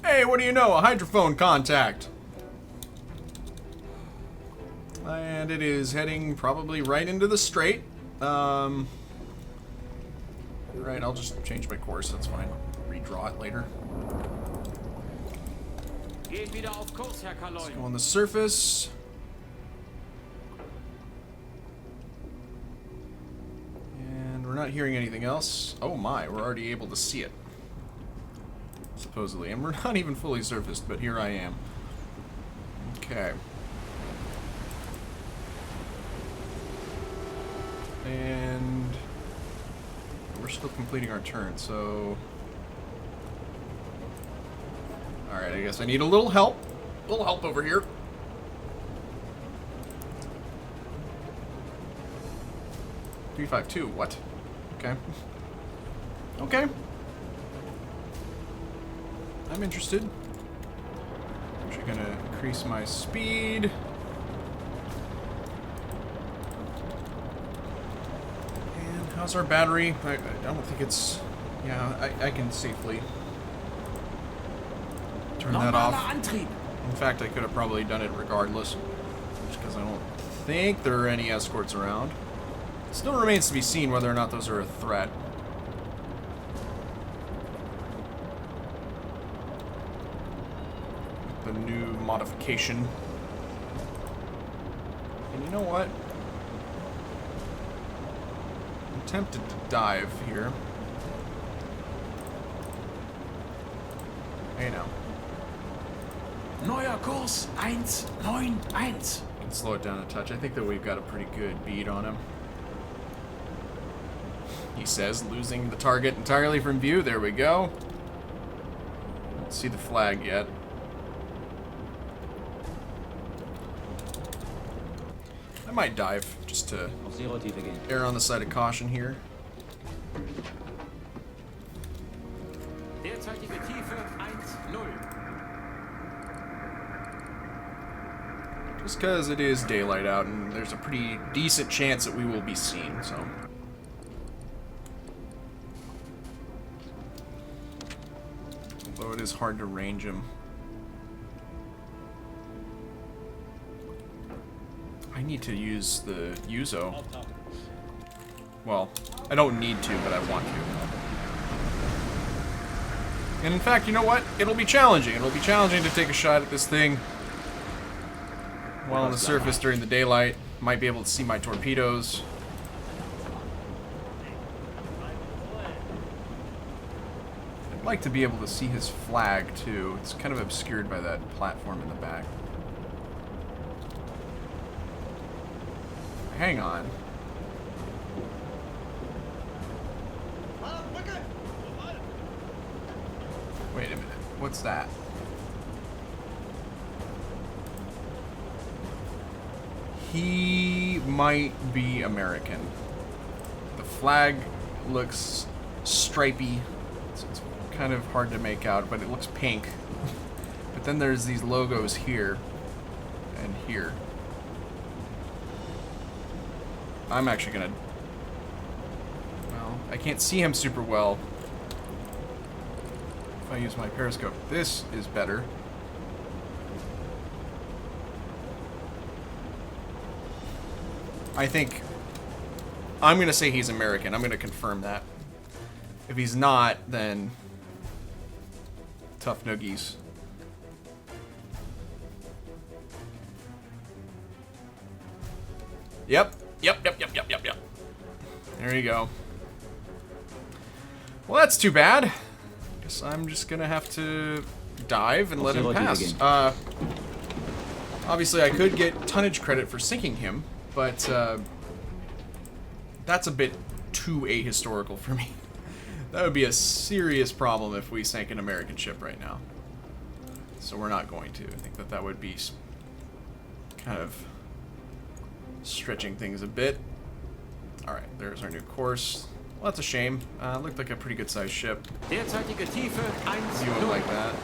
Hey, what do you know? A hydrophone contact. And it is heading probably right into the strait. Right, I'll just change my course. That's fine. I'll redraw it later. Let's go on the surface. And we're not hearing anything else. Oh my, we're already able to see it. Supposedly. And we're not even fully surfaced, but here I am. Okay. And we're still completing our turn, so... Alright, I guess I need a little help. A little help over here. $352, what? Okay. Okay. I'm interested. I'm actually gonna increase my speed. And how's our battery? I don't think it's... Yeah, I can safely turn that off. In fact, I could have probably done it regardless. Just because I don't think there are any escorts around. It still remains to be seen whether or not those are a threat. The new modification. And you know what? I'm tempted to dive here. Hey now. Neuer Kurs 191. Can slow it down a touch. I think that we've got a pretty good bead on him. He says, losing the target entirely from view. There we go. Don't see the flag yet. I might dive just to err on the side of caution here. Derzeitige Tiefe 1,0. Just because it is daylight out and there's a pretty decent chance that we will be seen, so. Although it is hard to range him. I need to use the Uzo. Well, I don't need to, but I want to. And in fact, you know what? It'll be challenging. It'll be challenging to take a shot at this thing while on the surface during the daylight. Might be able to see my torpedoes. I'd like to be able to see his flag, too. It's kind of obscured by that platform in the back. Hang on. Wait a minute. What's that? He might be American. The flag looks stripy. It's kind of hard to make out, but it looks pink. But then there's these logos here and here. I'm actually gonna... Well, I can't see him super well if I use my periscope. This is better. I think... I'm gonna say he's American. I'm gonna confirm that. If he's not, then... Tough noogies. Yep. Yep. There you go. Well, that's too bad. Guess I'm just gonna have to dive and let him pass. Obviously, I could get tonnage credit for sinking him, but that's a bit too ahistorical for me. That would be a serious problem if we sank an American ship right now. So we're not going to. I think that that would be kind of stretching things a bit. Alright, there's our new course. Well, that's a shame. Looked like a pretty good sized ship. Derzeitige Tiefe 1,0. You wouldn't like that.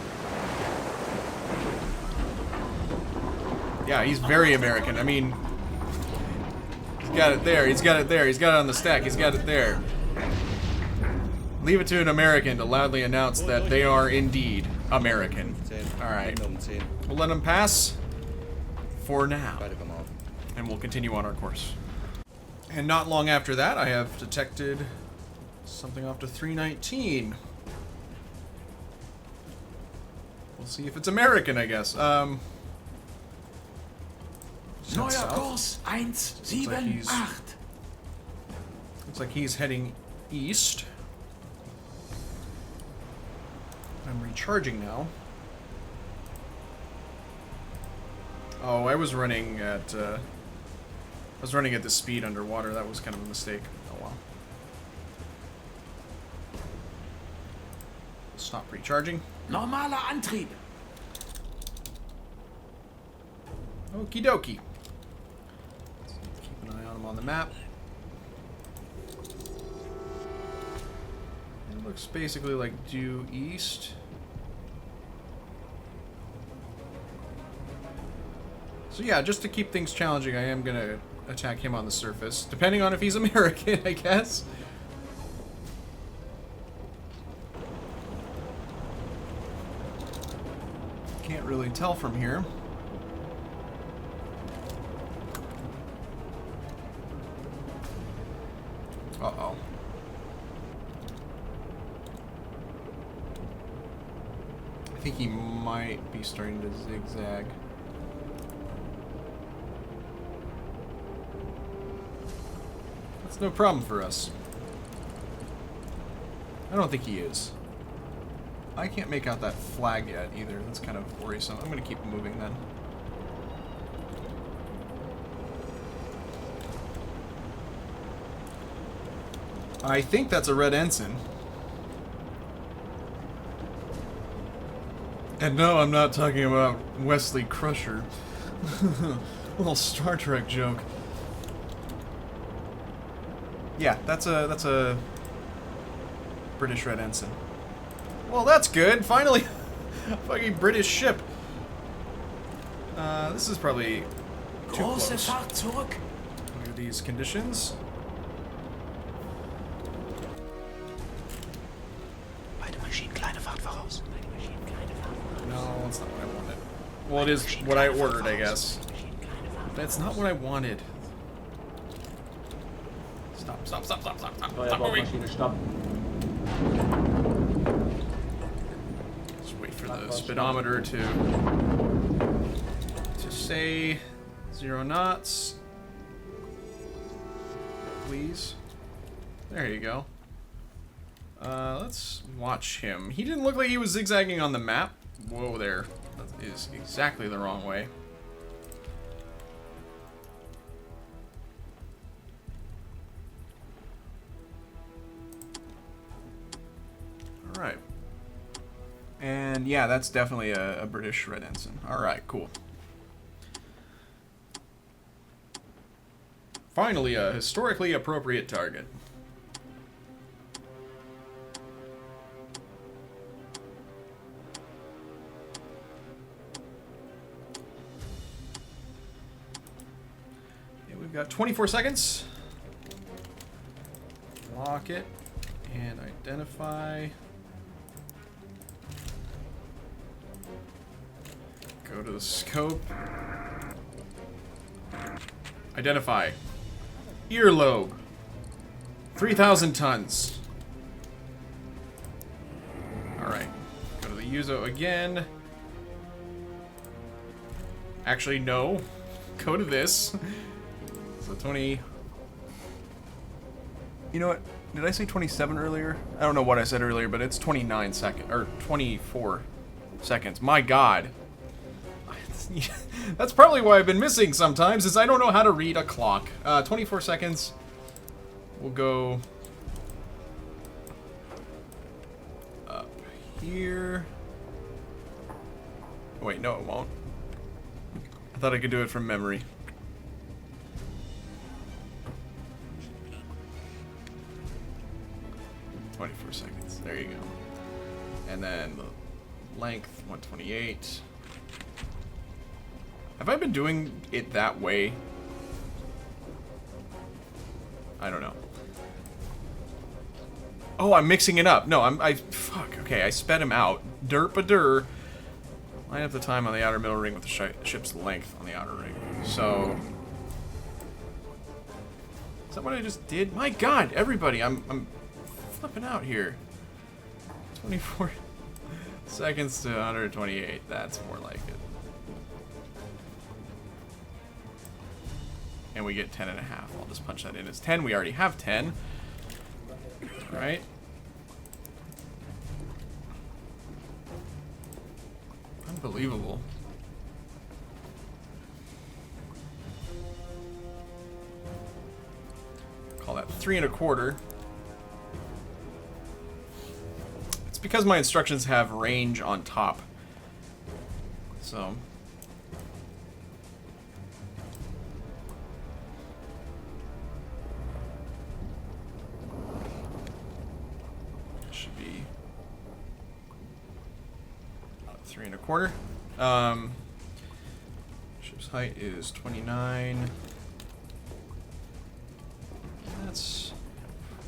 Yeah, he's very American. I mean, he's got it there, he's got it there, he's got it on the stack, he's got it there. Leave it to an American to loudly announce that they are indeed American. 10. Alright. Nummer 10. We'll let him pass for now. Beide come out. And we'll continue on our course. And not long after that, I have detected something off to 319. We'll see if it's American, I guess. Neuer south. Kurs 178. Looks like he's heading east. I'm recharging now. Oh, I was running at the speed underwater. That was kind of a mistake. Oh well. Stop recharging. Normaler Antrieb. Okie dokie. Keep an eye on him on the map. It looks basically like due east. So yeah, just to keep things challenging, I am gonna attack him on the surface, depending on if he's American, I guess. Can't really tell from here. Uh-oh. I think he might be starting to zigzag. That's no problem for us. I don't think he is. I can't make out that flag yet either. That's kind of worrisome. I'm gonna keep moving then. I think that's a red ensign. And no, I'm not talking about Wesley Crusher. Little Star Trek joke. Yeah, that's a British red ensign. Well, that's good. Finally, a fucking British ship. This is probably too Große close. Fahrt zurück. Look at these conditions. Beide Maschinen kleine Fahrt voraus. No, that's not what I wanted. Well, it is what I ordered, I guess. That's not what I wanted. Stop, stop, stop, stop, stop, stop. Stop moving. Steuerbordmaschine, stopp. Just wait for the speedometer to say 0 knots. Please. There you go. Let's watch him. He didn't look like he was zigzagging on the map. Whoa there. That is exactly the wrong way. Alright. And yeah, that's definitely a British red ensign. Alright, cool. Finally, a historically appropriate target. Okay, we've got 24 seconds. Lock it and identify. Go to the scope. Identify. Earlobe. 3,000 tons. Alright. Go to the Uzo again. Actually, no. Go to this. So 20... You know what? Did I say 27 earlier? I don't know what I said earlier, but it's 29 seconds. Or 24 seconds. My god. That's probably why I've been missing sometimes, is I don't know how to read a clock. 24 seconds. We'll go up here. Wait, no, it won't. I thought I could do it from memory. .24 seconds. There you go. And then the length, 128. Have I been doing it that way? I don't know. Oh, I'm mixing it up. No, fuck. Okay, I sped him out. Derp-a-dur. Line up the time on the outer middle ring with the ship's length on the outer ring. So... Is that what I just did? My god, everybody, I'm flipping out here. 24 seconds to 128. That's more like it. And we get 10 and a half. I'll just punch that in as 10. We already have 10. Alright. Unbelievable. Call that 3 1/4. It's because my instructions have range on top. So... should be 3 1/4. Ship's height is 29. That's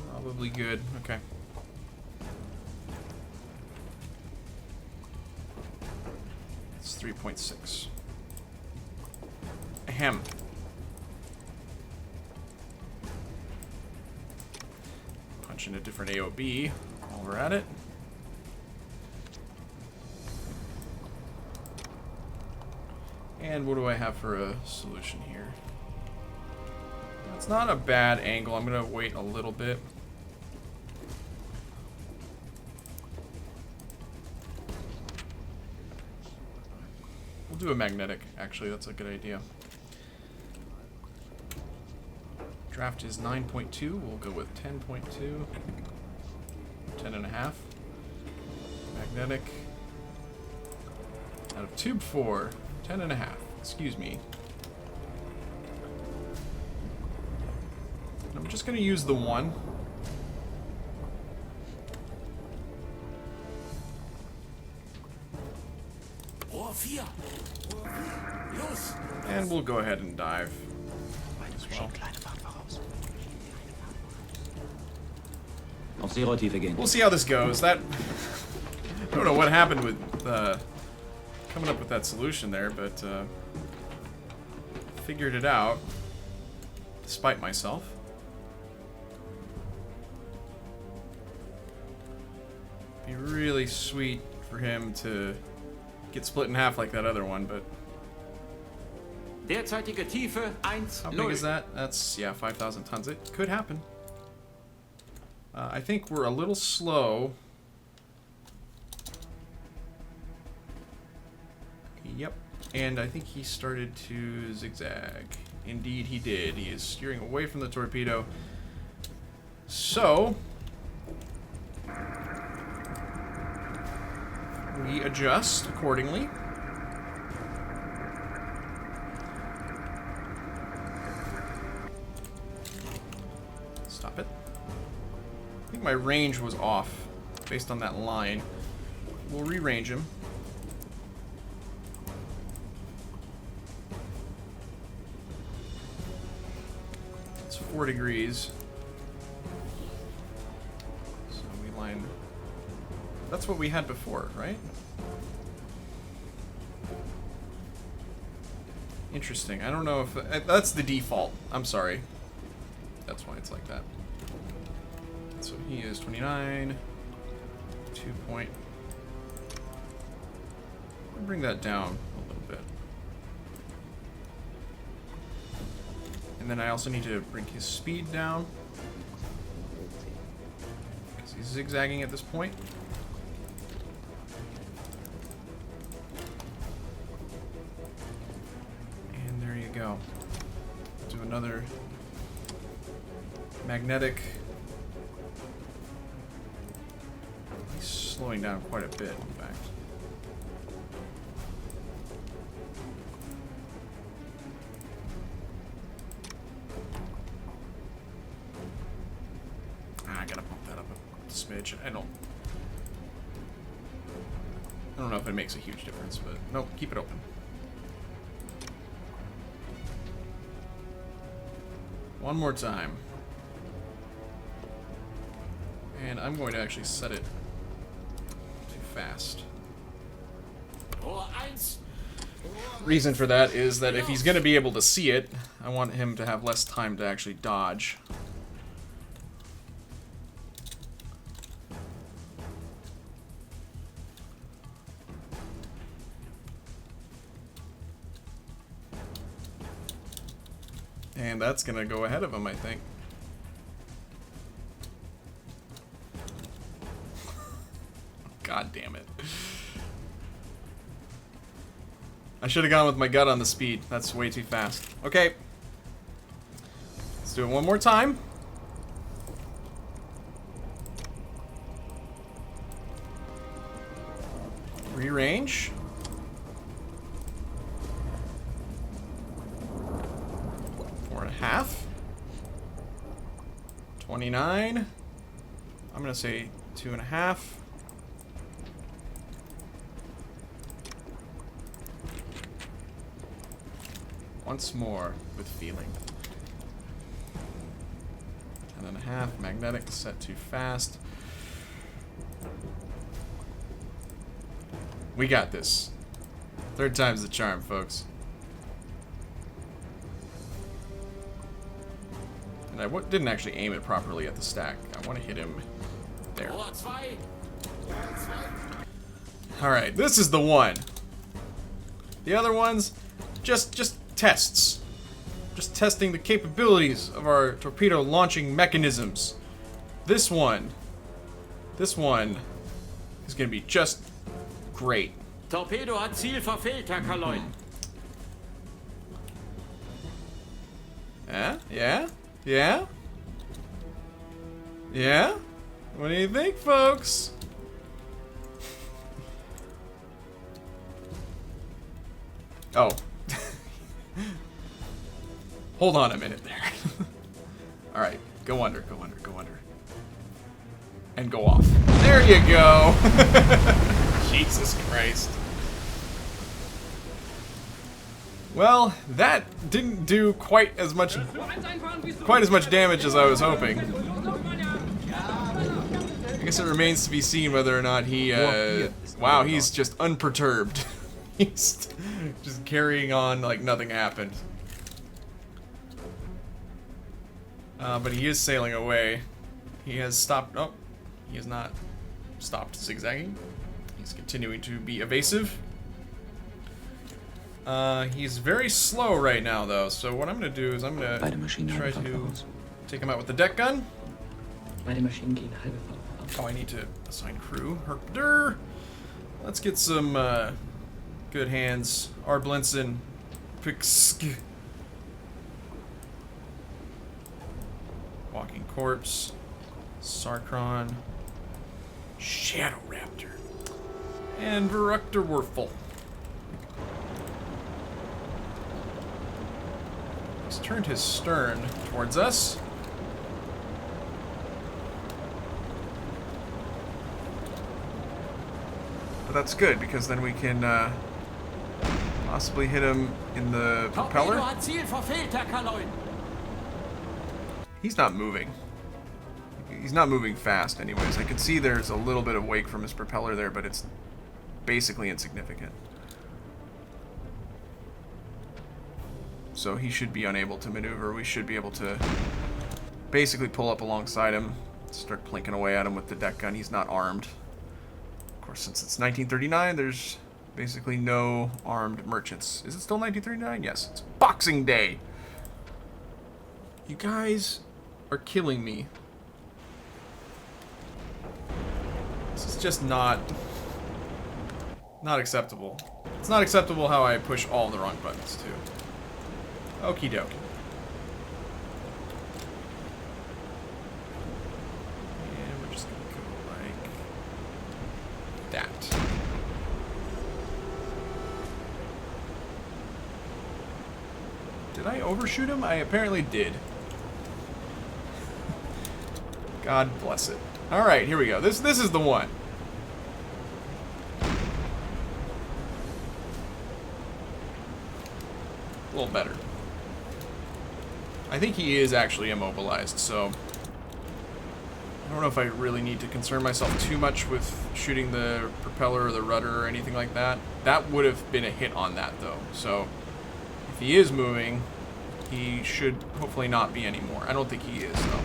probably good. Okay. It's 3.6. Ahem. Punch in a different AOB while we're at it. And what do I have for a solution here? It's not a bad angle. I'm going to wait a little bit. We'll do a magnetic, actually. That's a good idea. Draft is 9.2. We'll go with 10.2. 10 and a half. Magnetic. Out of tube 4. 10 and a half. Excuse me. I'm just going to use the 1. And we'll go ahead and dive as well. We'll see how this goes. That I don't know what happened with coming up with that solution there, but figured it out despite myself. Be really sweet for him to get split in half like that other one, but Derzeitige Tiefe 1,0. how big is that? That's, yeah, 5,000 tons. It could happen. I think we're a little slow. Yep. And I think he started to zigzag. Indeed he did. He is steering away from the torpedo. So... we adjust accordingly. Stop it. I think my range was off based on that line. We'll rearrange him. It's 4 degrees. So we line... That's what we had before, right? Interesting. I don't know if... that's the default. I'm sorry. That's why it's like that. So he is 29. 2 point... I'll bring that down a little bit. And then I also need to bring his speed down. Because he's zigzagging at this point. Go. Do another magnetic. He's slowing down quite a bit, in fact. I gotta bump that up a smidge. I don't know if it makes a huge difference, but nope, keep it open. One more time. And I'm going to actually set it too fast. eins. Reason for that is that if he's going to be able to see it, I want him to have less time to actually dodge. And that's going to go ahead of him, I think. God damn it. I should have gone with my gut on the speed. That's way too fast. Okay. Let's do it one more time. Rearrange. Four and a half. 29. I'm gonna say 2.5. Once more with feeling. 10.5. Magnetic set too fast. We got this. Third time's the charm, folks. And I didn't actually aim it properly at the stack. I want to hit him there. Alright, this is the one. The other ones, just tests. Just testing the capabilities of our torpedo launching mechanisms. This one is going to be just great. Torpedo hat Ziel verfehlt, Herr Kaloin. Yeah? What do you think, folks? Oh. Hold on a minute there. Alright, go under. And go off. There you go! Jesus Christ. Well, that didn't do quite as much damage as I was hoping. I guess it remains to be seen whether or not he, wow, he's just unperturbed. He's just carrying on like nothing happened. But he is sailing away. He has stopped. Oh, he has not stopped zigzagging. He's continuing to be evasive. He's very slow right now, though. So what I'm going to do is I'm going to try to take him out with the deck gun. Oh, I need to assign crew. Herpder. Let's get some good hands. Arblinson. Pixk. Walking Corpse, Sarkron, Shadow Raptor, and Verructor Werfel. He's turned his stern towards us. But that's good, because then we can possibly hit him in the propeller. Torpedo hat Ziel verfehlt, Herr Kaloin. He's not moving. He's not moving fast anyways. I can see there's a little bit of wake from his propeller there, but it's basically insignificant. So he should be unable to maneuver. We should be able to basically pull up alongside him, start plinking away at him with the deck gun. He's not armed. Of course, since it's 1939, there's basically no armed merchants. Is it still 1939? Yes, it's Boxing Day. You guys are killing me. This is just not acceptable. It's not acceptable how I push all the wrong buttons too. Okie dokie. And we're just gonna go like that. Did I overshoot him? I apparently did. God bless it. Alright, here we go. This is the one. A little better. I think he is actually immobilized, so I don't know if I really need to concern myself too much with shooting the propeller or the rudder or anything like that. That would have been a hit on that, though. So, if he is moving, he should hopefully not be anymore. I don't think he is, though.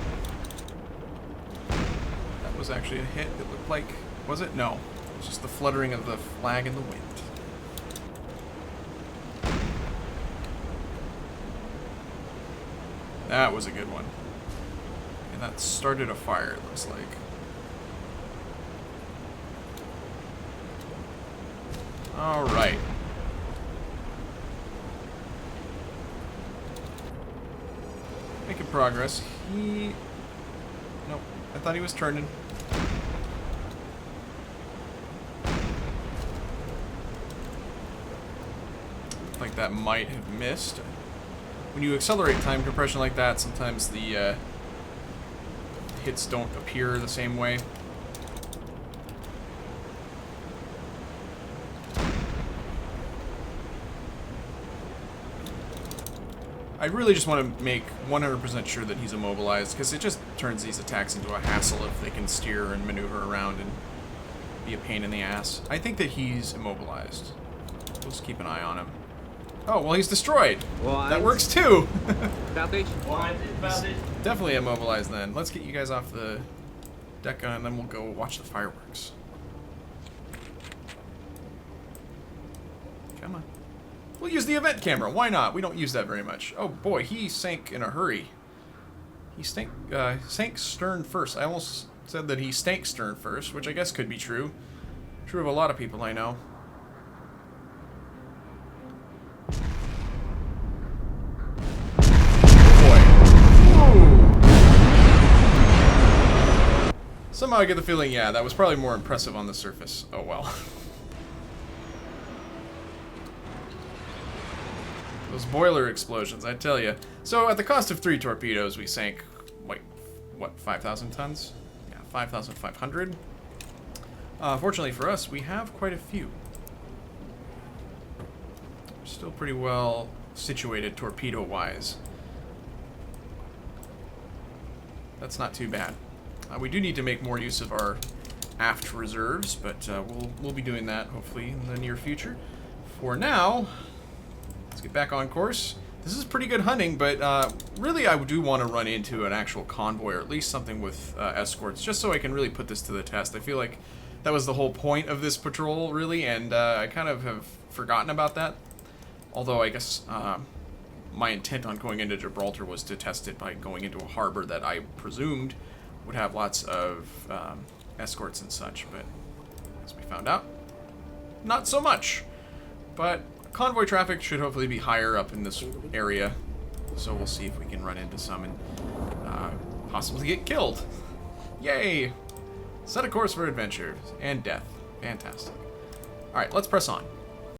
That was actually a hit, it looked like. Was it? No. It was just the fluttering of the flag in the wind. That was a good one. And that started a fire, it looks like. Alright. Making progress. Nope. I thought he was turning. Like that might have missed. When you accelerate time compression like that, sometimes the hits don't appear the same way. I really just want to make 100% sure that he's immobilized, because it just turns these attacks into a hassle if they can steer and maneuver around and be a pain in the ass. I think that he's immobilized. We'll just keep an eye on him. Oh, well, he's destroyed. That works too. Definitely immobilized then. Let's get you guys off the deck and then we'll go watch the fireworks. Come on. We'll use the event camera. Why not? We don't use that very much. Oh boy, he sank in a hurry. He sank stern first. I almost said that he stank stern first, which I guess could be true. True of a lot of people I know. Somehow I get the feeling, yeah, that was probably more impressive on the surface. Oh well. Those boiler explosions, I tell you. So at the cost of 3 torpedoes, we sank, like, what, 5,000 tons? Yeah, 5,500. Fortunately for us, we have quite a few. We're still pretty well situated torpedo-wise. That's not too bad. We do need to make more use of our aft reserves, but we'll be doing that hopefully in the near future. For now, let's get back on course. This is pretty good hunting, but really I do want to run into an actual convoy, or at least something with escorts, just so I can really put this to the test. I feel like that was the whole point of this patrol, really, and I kind of have forgotten about that. Although I guess my intent on going into Gibraltar was to test it by going into a harbor that I presumed would have lots of escorts and such, but as we found out, not so much. But convoy traffic should hopefully be higher up in this area, so we'll see if we can run into some and possibly get killed. Yay! Set a course for adventure and death. Fantastic. Alright, let's press on.